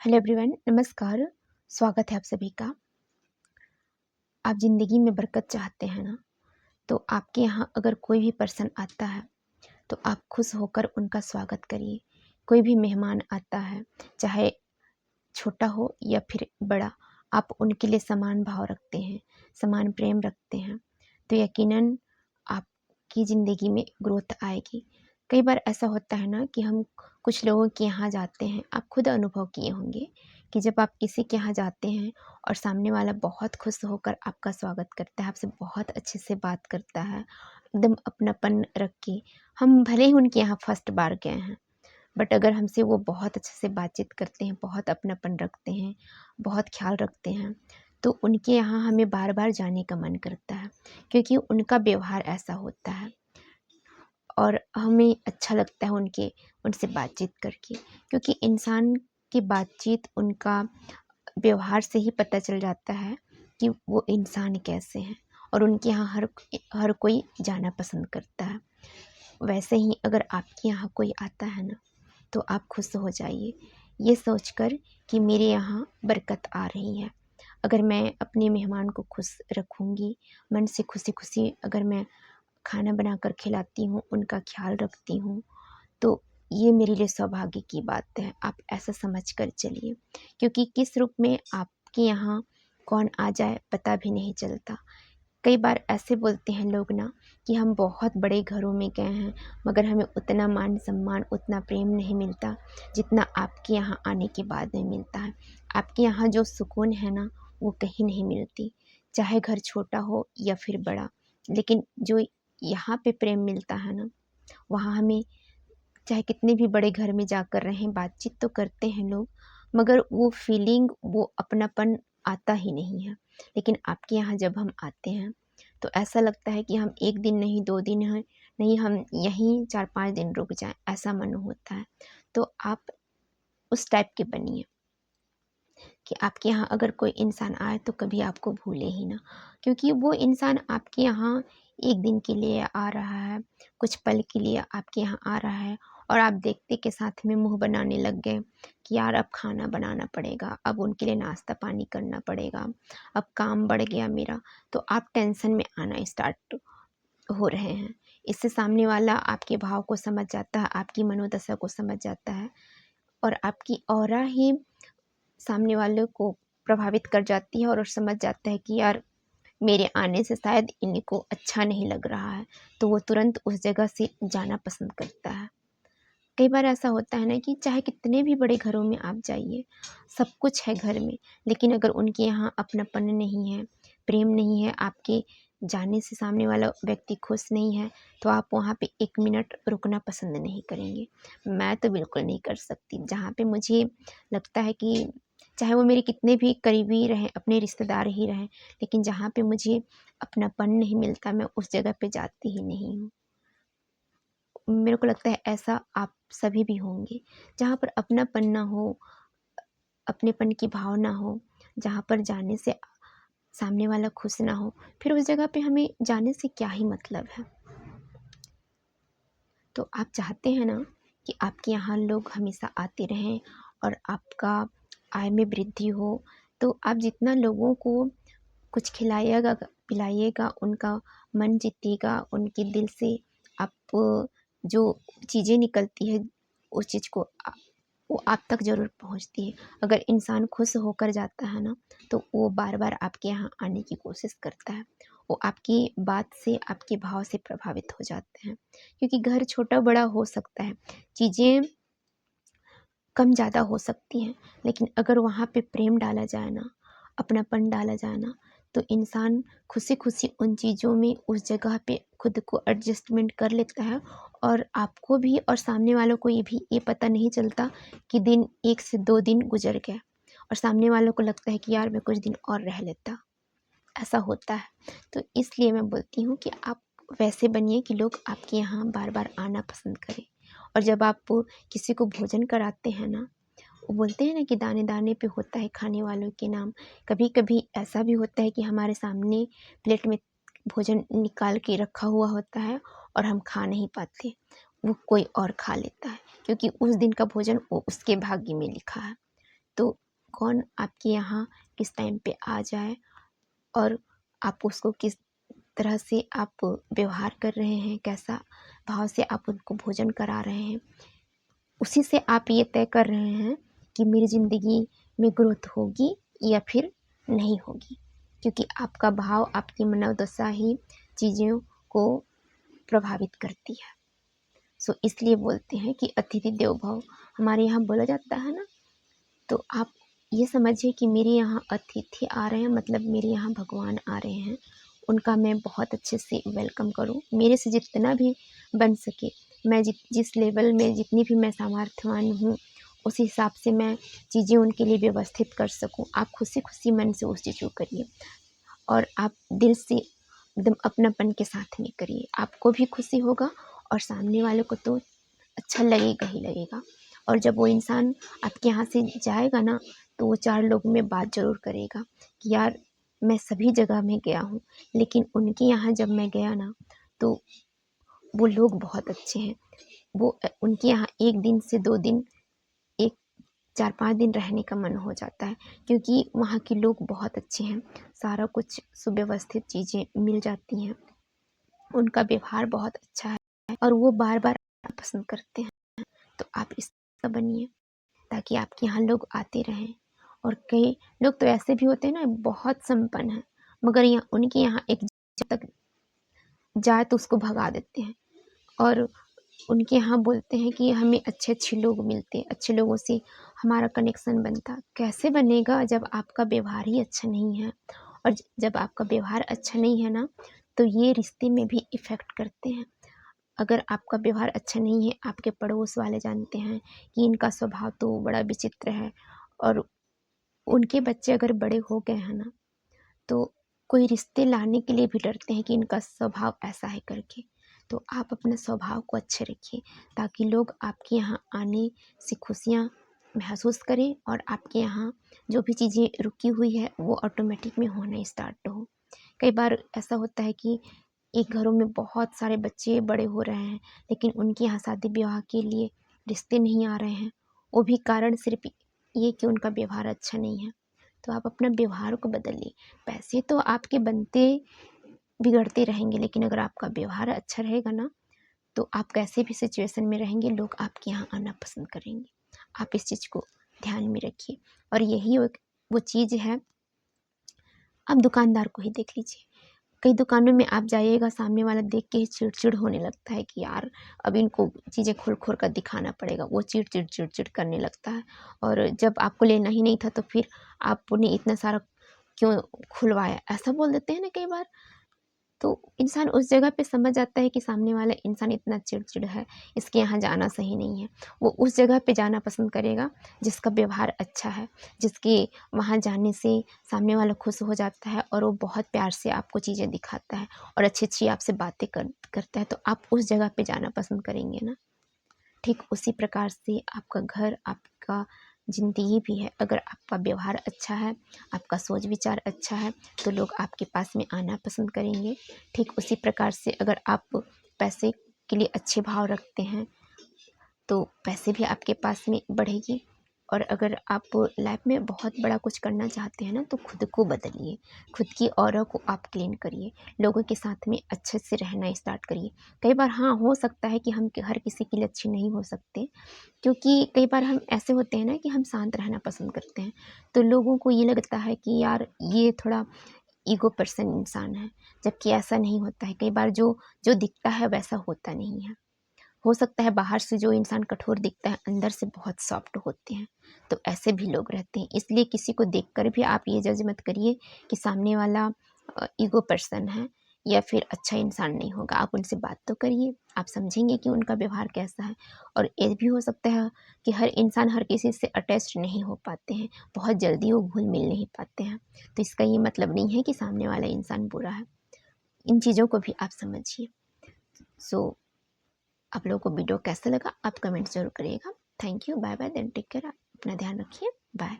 Hello everyone, नमस्कार। स्वागत है आप सभी का। आप ज़िंदगी में बरकत चाहते हैं ना, तो आपके यहाँ अगर कोई भी पर्सन आता है तो आप खुश होकर उनका स्वागत करिए। कोई भी मेहमान आता है, चाहे छोटा हो या फिर बड़ा, आप उनके लिए समान भाव रखते हैं, समान प्रेम रखते हैं, तो यकीनन आपकी ज़िंदगी में ग्रोथ आएगी। कई बार ऐसा होता है ना कि हम कुछ लोगों के यहाँ जाते हैं, आप खुद अनुभव किए होंगे कि जब आप किसी के यहाँ जाते हैं और सामने वाला बहुत खुश होकर आपका स्वागत करता है, आपसे बहुत अच्छे से बात करता है, एकदम अपनापन रख के। हम भले ही उनके यहाँ फर्स्ट बार गए हैं, बट अगर हमसे वो बहुत अच्छे से बातचीत करते हैं, बहुत अपनापन रखते हैं, बहुत ख्याल रखते हैं, तो उनके यहाँ हमें बार बार जाने का मन करता है, क्योंकि उनका व्यवहार ऐसा होता है और हमें अच्छा लगता है उनसे बातचीत करके। क्योंकि इंसान की बातचीत, उनका व्यवहार से ही पता चल जाता है कि वो इंसान कैसे हैं, और उनके यहाँ हर कोई जाना पसंद करता है। वैसे ही अगर आपके यहाँ कोई आता है ना, तो आप खुश हो जाइए, ये सोचकर कि मेरे यहाँ बरकत आ रही है। अगर मैं अपने मेहमान को खुश रखूँगी, मन से खुशी-खुशी अगर मैं खाना बनाकर खिलाती हूँ, उनका ख़्याल रखती हूँ, तो ये मेरे लिए सौभाग्य की बात है। आप ऐसा समझ कर चलिए, क्योंकि किस रूप में आपके यहाँ कौन आ जाए पता भी नहीं चलता। कई बार ऐसे बोलते हैं लोग ना कि हम बहुत बड़े घरों में गए हैं, मगर हमें उतना मान-सम्मान, उतना प्रेम नहीं मिलता, जितना आपके यहाँ आने के बाद में मिलता है। आपके यहाँ जो सुकून है ना, वो कहीं नहीं मिलती, चाहे घर छोटा हो या फिर बड़ा। लेकिन जो यहाँ पे प्रेम मिलता है ना, वहाँ हमें चाहे कितने भी बड़े घर में जाकर रहें, बातचीत तो करते हैं लोग, मगर वो फीलिंग, वो अपनापन आता ही नहीं है। लेकिन आपके यहाँ जब हम आते हैं, तो ऐसा लगता है कि हम 1 दिन नहीं, 2 दिन हैं, नहीं हम यहीं 4-5 दिन रुक जाएँ, ऐसा मन होता है। तो आप उस टाइप के बनिए कि आपके यहाँ अगर कोई इंसान आए तो कभी आपको भूले ही ना, क्योंकि वो इंसान आपके यहाँ 1 दिन के लिए आ रहा है, कुछ पल के लिए आपके यहाँ आ रहा है, और आप देखते के साथ में मुँह बनाने लग गए कि यार अब खाना बनाना पड़ेगा, अब उनके लिए नाश्ता पानी करना पड़ेगा, अब काम बढ़ गया मेरा, तो आप टेंशन में आना स्टार्ट हो रहे हैं। इससे सामने वाला आपके भाव को समझ जाता है, आपकी मनोदशा को समझ जाता है, और आपकी ऑरा ही सामने वाले को प्रभावित कर जाती है, और समझ जाता है कि यार मेरे आने से शायद इनको अच्छा नहीं लग रहा है, तो वो तुरंत उस जगह से जाना पसंद करता है। कई बार ऐसा होता है ना कि चाहे कितने भी बड़े घरों में आप जाइए, सब कुछ है घर में, लेकिन अगर उनके यहाँ अपनापन नहीं है, प्रेम नहीं है, आपके जाने से सामने वाला व्यक्ति खुश नहीं है, तो आप वहाँ पे 1 मिनट रुकना पसंद नहीं करेंगे। मैं तो बिल्कुल नहीं कर सकती। जहाँ पे मुझे लगता है कि चाहे वो मेरे कितने भी करीबी रहें, अपने रिश्तेदार ही रहें, लेकिन जहाँ पे मुझे अपनापन नहीं मिलता, मैं उस जगह पे जाती ही नहीं हूँ। मेरे को लगता है ऐसा आप सभी भी होंगे, जहाँ पर अपनापन ना हो, अपनेपन की भाव ना हो, जहाँ पर जाने से सामने वाला खुश ना हो, फिर उस जगह पे हमें जाने से क्या ही मतलब है। तो आप चाहते हैं ना कि आपके यहाँ लोग हमेशा आते रहें और आपका आय में वृद्धि हो, तो आप जितना लोगों को कुछ खिलाइएगा, पिलाइएगा, उनका मन जीतिएगा, उनके दिल से आप जो चीज़ें निकलती है, उस चीज़ को वो आप तक ज़रूर पहुँचती है। अगर इंसान खुश होकर जाता है ना, तो वो बार-बार आपके यहाँ आने की कोशिश करता है। वो आपकी बात से, आपके भाव से प्रभावित हो जाते हैं। क्योंकि घर छोटा-बड़ा हो सकता है, चीज़ें कम-ज़्यादा हो सकती हैं, लेकिन अगर वहाँ पे प्रेम डाला जाए ना, अपनापन डाला जाए ना, तो इंसान खुशी-खुशी उन चीज़ों में उस जगह पे खुद को एडजस्टमेंट कर लेता है, और आपको भी और सामने वालों को ये पता नहीं चलता कि दिन 1 से 2 दिन गुज़र गए, और सामने वालों को लगता है कि यार मैं कुछ दिन और रह लेता। ऐसा होता है। तो इसलिए मैं बोलती हूँ कि आप वैसे बनिए कि लोग आपके यहाँ बार-बार आना पसंद करें। और जब आप किसी को भोजन कराते हैं ना, वो बोलते हैं ना कि दाने-दाने पे होता है खाने वालों के नाम। कभी-कभी ऐसा भी होता है कि हमारे सामने प्लेट में भोजन निकाल के रखा हुआ होता है और हम खा नहीं पाते। वो कोई और खा लेता है, क्योंकि उस दिन का भोजन वो उसके भाग्य में लिखा है। तो कौन आपके यहाँ किस टाइम पे आ जाए और आप उसको किस तरह से आप व्यवहार कर रहे हैं, कैसा भाव से आप उनको भोजन करा रहे हैं, उसी से आप ये तय कर रहे हैं कि मेरी ज़िंदगी में ग्रोथ होगी या फिर नहीं होगी। क्योंकि आपका भाव, आपकी मनोदशा ही चीज़ों को प्रभावित करती है। इसलिए बोलते हैं कि अतिथि देवो भव, हमारे यहाँ बोला जाता है ना। तो आप ये समझिए कि मेरे यहाँ अतिथि आ रहे हैं, मतलब मेरे यहाँ भगवान आ रहे हैं, उनका मैं बहुत अच्छे से वेलकम करूँ। मेरे से जितना भी बन सके, मैं जिस लेवल में जितनी भी मैं सामर्थ्यवान हूँ, उस हिसाब से मैं चीज़ें उनके लिए व्यवस्थित कर सकूँ। आप खुशी खुशी मन से उस चीज़ को करिए और आप दिल से एकदम अपनापन के साथ में करिए। आपको भी खुशी होगा और सामने वाले को तो अच्छा लगेगा ही लगेगा। और जब वो इंसान आपके यहाँ से जाएगा ना, तो वो 4 लोगों में बात ज़रूर करेगा कि यार मैं सभी जगह में गया हूँ, लेकिन उनके यहाँ जब मैं गया ना, तो वो लोग बहुत अच्छे हैं। वो उनके यहाँ 1 दिन से 2 दिन, एक 4-5 दिन रहने का मन हो जाता है, क्योंकि वहाँ के लोग बहुत अच्छे हैं। सारा कुछ सुव्यवस्थित चीज़ें मिल जाती हैं, उनका व्यवहार बहुत अच्छा है और वो बार-बार पसंद करते हैं। तो आप इस तरह बनिए ताकि आपके यहाँ लोग आते रहें। और कई लोग तो ऐसे भी होते हैं ना, बहुत संपन्न हैं, मगर यहाँ उनके यहाँ एक जब तक जाए तो उसको भगा देते हैं। और उनके यहाँ बोलते हैं कि हमें अच्छे-अच्छे लोग मिलते हैं, अच्छे लोगों से हमारा कनेक्शन बनता। कैसे बनेगा जब आपका व्यवहार ही अच्छा नहीं है? और जब आपका व्यवहार अच्छा नहीं है ना, तो ये रिश्ते में भी इफ़ेक्ट करते हैं। अगर आपका व्यवहार अच्छा नहीं है, आपके पड़ोस वाले जानते हैं कि इनका स्वभाव तो बड़ा विचित्र है, और उनके बच्चे अगर बड़े हो गए हैं ना, तो कोई रिश्ते लाने के लिए भी डरते हैं कि इनका स्वभाव ऐसा है करके। तो आप अपने स्वभाव को अच्छे रखिए ताकि लोग आपके यहाँ आने से खुशियाँ महसूस करें और आपके यहाँ जो भी चीज़ें रुकी हुई है वो ऑटोमेटिक में होना स्टार्ट हो। कई बार ऐसा होता है कि एक घरों में बहुत सारे बच्चे बड़े हो रहे हैं, लेकिन उनके यहाँ शादी विवाह के लिए रिश्ते नहीं आ रहे हैं। वो भी कारण सिर्फ ये कि उनका व्यवहार अच्छा नहीं है। तो आप अपना व्यवहार को बदलिए। पैसे तो आपके बनते बिगड़ते रहेंगे, लेकिन अगर आपका व्यवहार अच्छा रहेगा ना, तो आप कैसे भी सिचुएशन में रहेंगे, लोग आपके यहाँ आना पसंद करेंगे। आप इस चीज़ को ध्यान में रखिए। और यही वो चीज़ है, आप दुकानदार को ही देख लीजिए। कई दुकानों में आप जाइएगा, सामने वाला देख के ही चिड़-चिड़ होने लगता है कि यार अब इनको चीज़ें खोल-खोल कर दिखाना पड़ेगा। वो चिड़-चिड़ करने लगता है, और जब आपको लेना ही नहीं था तो फिर आपने इतना सारा क्यों खुलवाया, ऐसा बोल देते हैं ना कई बार। तो इंसान उस जगह पे समझ जाता है कि सामने वाला इंसान इतना चिड़चिड़ है, इसके यहाँ जाना सही नहीं है। वो उस जगह पे जाना पसंद करेगा जिसका व्यवहार अच्छा है, जिसके वहाँ जाने से सामने वाला खुश हो जाता है और वो बहुत प्यार से आपको चीज़ें दिखाता है और अच्छी-अच्छी आपसे बातें करता है, तो आप उस जगह पे जाना पसंद करेंगे ना। ठीक उसी प्रकार से आपका घर, आपका ज़िंदगी भी है। अगर आपका व्यवहार अच्छा है, आपका सोच विचार अच्छा है, तो लोग आपके पास में आना पसंद करेंगे। ठीक उसी प्रकार से अगर आप पैसे के लिए अच्छे भाव रखते हैं, तो पैसे भी आपके पास में बढ़ेगी। और अगर आप लाइफ में बहुत बड़ा कुछ करना चाहते हैं ना, तो खुद को बदलिए, खुद की ऑरा को आप क्लीन करिए, लोगों के साथ में अच्छे से रहना स्टार्ट करिए। कई बार हाँ, हो सकता है कि हम हर किसी के लिए अच्छे नहीं हो सकते, क्योंकि कई बार हम ऐसे होते हैं ना कि हम शांत रहना पसंद करते हैं, तो लोगों को ये लगता है कि यार ये थोड़ा ईगो पर्सन इंसान है, जबकि ऐसा नहीं होता है। कई बार जो जो दिखता है वैसा होता नहीं है। हो सकता है बाहर से जो इंसान कठोर दिखता है, अंदर से बहुत सॉफ्ट होते हैं। तो ऐसे भी लोग रहते हैं। इसलिए किसी को देखकर भी आप ये जज मत करिए कि सामने वाला ईगो पर्सन है या फिर अच्छा इंसान नहीं होगा। आप उनसे बात तो करिए, आप समझेंगे कि उनका व्यवहार कैसा है। और ये भी हो सकता है कि हर इंसान हर किसी से अटैच्ड नहीं हो पाते हैं, बहुत जल्दी वो घुल-मिल नहीं पाते हैं। तो इसका ये मतलब नहीं है कि सामने वाला इंसान बुरा है। इन चीज़ों को भी आप समझिए। सो आप लोगों को वीडियो कैसा लगा, आप कमेंट ज़रूर करिएगा। Thank you, bye bye, then take care, अपना ध्यान रखिए, बाय।